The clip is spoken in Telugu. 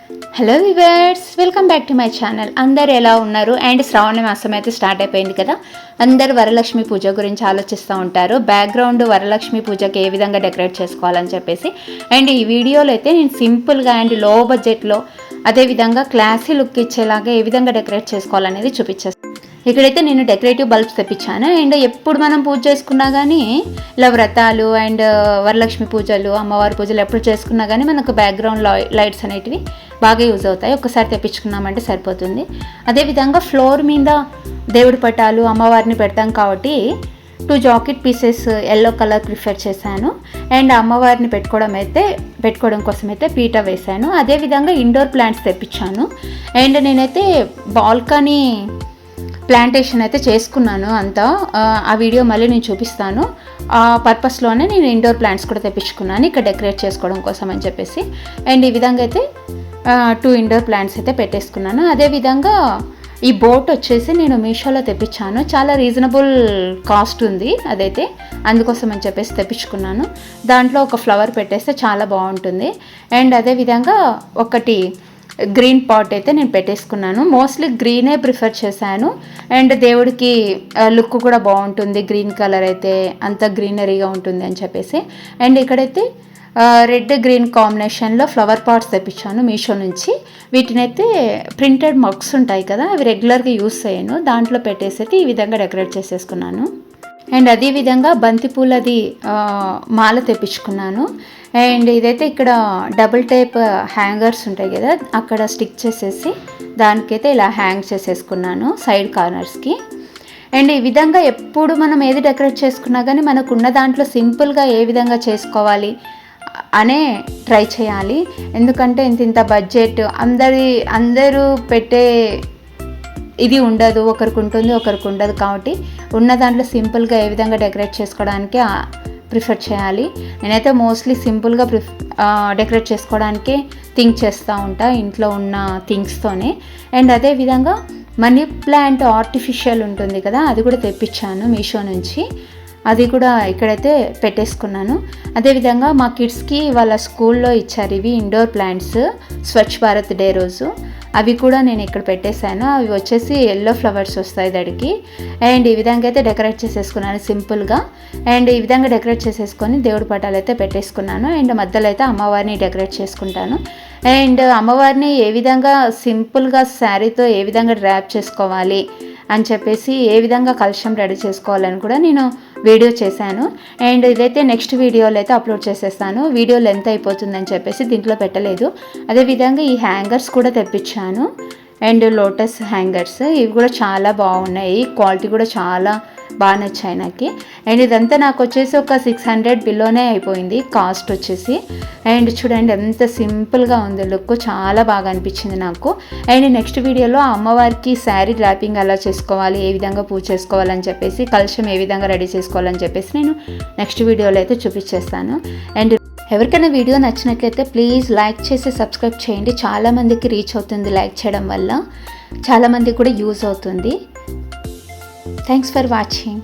Hello viewers, welcome back to my channel. అందరు ఎలా ఉన్నారు? అండ్ శ్రావణ మాసం అయితే స్టార్ట్ అయిపోయింది కదా. అందరు వరలక్ష్మి పూజ గురించి ఆలోచిస్తూ ఉంటారు. బ్యాక్గ్రౌండ్ వరలక్ష్మి పూజకి ఏ విధంగా డెకరేట్ చేసుకోవాలని చెప్పేసి. అండ్ ఈ వీడియోలో అయితే నేను సింపుల్గా అండ్ లో బడ్జెట్లో అదేవిధంగా క్లాసీ లుక్ ఇచ్చేలాగా ఏ విధంగా డెకరేట్ చేసుకోవాలనేది చూపించేస్తాను. ఇక్కడైతే నేను డెకరేటివ్ బల్బ్స్ తెప్పించాను. అండ్ ఎప్పుడు మనం పూజ చేసుకున్నా కానీ ఇలా వ్రతాలు అండ్ వరలక్ష్మి పూజలు, అమ్మవారి పూజలు ఎప్పుడు చేసుకున్నా కానీ మనకు బ్యాక్గ్రౌండ్ లైట్స్ అనేటివి బాగా యూజ్ అవుతాయి. ఒక్కసారి తెప్పించుకున్నామంటే సరిపోతుంది. అదేవిధంగా ఫ్లోర్ మీద దేవుడి పటాలు అమ్మవారిని పెడతాం కాబట్టి 2 jacket pieces yellow colour prefer చేశాను. అండ్ అమ్మవారిని పెట్టుకోవడం కోసం అయితే పీట వేశాను. అదేవిధంగా ఇండోర్ ప్లాంట్స్ తెప్పించాను. అండ్ నేనైతే బాల్కనీ ప్లాంటేషన్ అయితే చేసుకున్నాను అంతా. ఆ వీడియో మళ్ళీ నేను చూపిస్తాను. ఆ పర్పస్లోనే నేను ఇండోర్ ప్లాంట్స్ కూడా తెప్పించుకున్నాను ఇక్కడ డెకరేట్ చేసుకోవడం కోసం అని చెప్పేసి. అండ్ ఈ విధంగా అయితే 2 ఇండోర్ ప్లాంట్స్ అయితే పెట్టేసుకున్నాను. అదేవిధంగా ఈ బోట్ వచ్చేసి నేను మీషోలో తెప్పించాను. చాలా రీజనబుల్ కాస్ట్ ఉంది అదైతే, అందుకోసం అని చెప్పేసి తెప్పించుకున్నాను. దాంట్లో ఒక ఫ్లవర్ పెట్టేస్తే చాలా బాగుంటుంది. అండ్ అదేవిధంగా ఒకటి గ్రీన్ పాట్ అయితే నేను పెట్టేసుకున్నాను. మోస్ట్లీ గ్రీనే ప్రిఫర్ చేశాను. అండ్ దేవుడికి లుక్ కూడా బాగుంటుంది గ్రీన్ కలర్ అయితే, అంత గ్రీనరీగా ఉంటుంది అని చెప్పేసి. అండ్ ఇక్కడైతే రెడ్ గ్రీన్ కాంబినేషన్లో ఫ్లవర్ పాట్స్ తెప్పించాను మీషో నుంచి. వీటినైతే ప్రింటెడ్ మగ్స్ ఉంటాయి కదా, అవి రెగ్యులర్గా యూస్ చేయను, దాంట్లో పెట్టేసి ఈ విధంగా డెకరేట్ చేసేసుకున్నాను. అండ్ అదేవిధంగా బంతిపూలది మాల తెప్పించుకున్నాను. అండ్ ఇదైతే ఇక్కడ డబుల్ టైప్ హ్యాంగర్స్ ఉంటాయి కదా, అక్కడ స్టిక్ చేసేసి దానికైతే ఇలా హ్యాంగ్ చేసేసుకున్నాను సైడ్ కార్నర్స్కి. అండ్ ఈ విధంగా ఎప్పుడు మనం ఏది డెకరేట్ చేసుకున్నా కానీ మనకున్న దాంట్లో సింపుల్గా ఏ విధంగా చేసుకోవాలి అనే ట్రై చేయాలి. ఎందుకంటే ఇంత బడ్జెట్ అందరూ పెట్టే ఇది ఉండదు, ఒకరికి ఉంటుంది ఒకరికి ఉండదు. కాబట్టి ఉన్న దాంట్లో సింపుల్గా ఏ విధంగా డెకరేట్ చేసుకోవడానికి ప్రిఫర్ చేయాలి. నేనైతే మోస్ట్లీ సింపుల్గా డెకరేట్ చేసుకోవడానికి థింక్ చేస్తూ ఉంటా ఇంట్లో ఉన్న థింగ్స్తోనే. అండ్ అదేవిధంగా మనీ ప్లాంట్ ఆర్టిఫిషియల్ ఉంటుంది కదా, అది కూడా తెప్పించాను మీషో నుంచి. అది కూడా ఇక్కడైతే పెట్టేసుకున్నాను. అదేవిధంగా మా కిడ్స్కి వాళ్ళ స్కూల్లో ఇచ్చారు ఇవి indoor plants Swachh Bharat day రోజు. అవి కూడా నేను ఇక్కడ పెట్టేశాను. అవి వచ్చేసి ఎల్లో ఫ్లవర్స్ వస్తాయి దానికి. అండ్ ఈ విధంగా అయితే డెకరేట్ చేసేసుకున్నాను సింపుల్గా. అండ్ ఈ విధంగా డెకరేట్ చేసేసుకొని దేవుడి పటాలు అయితే పెట్టేసుకున్నాను. అండ్ మధ్యలో అయితే అమ్మవారిని డెకరేట్ చేసుకుంటాను. అండ్ అమ్మవారిని ఏ విధంగా సింపుల్గా శారీతో ఏ విధంగా డ్రాప్ చేసుకోవాలి అని చెప్పేసి, ఏ విధంగా కలశం రెడీ చేసుకోవాలని కూడా నేను వీడియో చేశాను. అండ్ ఇదైతే నెక్స్ట్ వీడియోలో అయితే అప్లోడ్ చేసేస్తాను. వీడియో లెంత్ అయిపోతుందని చెప్పేసి దీంట్లో పెట్టలేదు. అదేవిధంగా ఈ హ్యాంగర్స్ కూడా తెప్పించాను. అండ్ లోటస్ హ్యాంగర్స్ ఇవి కూడా చాలా బాగున్నాయి, క్వాలిటీ కూడా చాలా బాగా నచ్చాయి నాకు. అండ్ ఇదంతా నాకు వచ్చేసి ఒక 600 బిలోనే అయిపోయింది కాస్ట్ వచ్చేసి. అండ్ చూడండి ఎంత సింపుల్గా ఉంది, లుక్ చాలా బాగా అనిపించింది నాకు. అండ్ నెక్స్ట్ వీడియోలో అమ్మవారికి శారీ డ్రాపింగ్ ఎలా చేసుకోవాలి, ఏ విధంగా పూజ చేసుకోవాలని చెప్పేసి, కలశం ఏ విధంగా రెడీ చేసుకోవాలని చెప్పేసి నేను నెక్స్ట్ వీడియోలో అయితే చూపించేస్తాను. అండ్ ఎవరికైనా వీడియో నచ్చినట్లయితే ప్లీజ్ లైక్ చేసి సబ్స్క్రైబ్ చేయండి. చాలామందికి రీచ్ అవుతుంది లైక్ చేయడం వల్ల, చాలామందికి కూడా యూజ్ అవుతుంది. Thanks for watching.